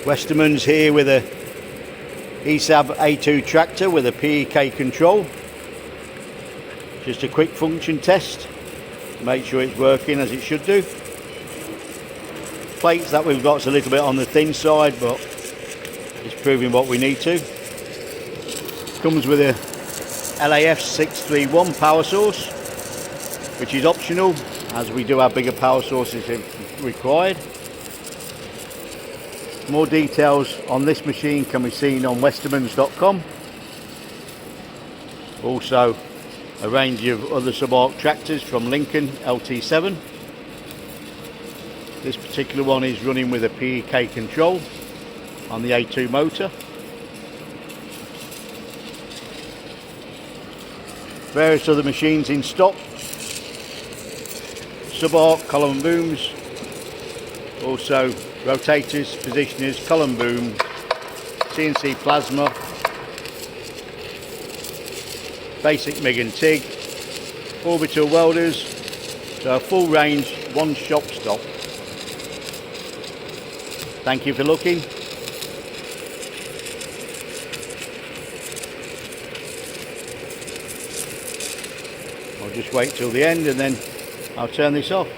Westermans here with a ESAB A2 tractor with a PEK control. Just a quick function test. Make sure it's working as it should do. Plates that we've got is a little bit on the thin side, but it's proving what we need to. Comes with a LAF 631 power source, which is optional as we do have bigger power sources if required. More details on this machine can be seen on westermans.com. Also a range of other SubArc tractors from Lincoln LT7. This particular one is running with a PEK control on the A2 motor. Various other machines in stock. SubArc column booms, also rotators, positioners, column boom, CNC plasma, basic MIG and TIG, orbital welders, so a full range, one shop stop. Thank you for looking. I'll just wait till the end and then I'll turn this off.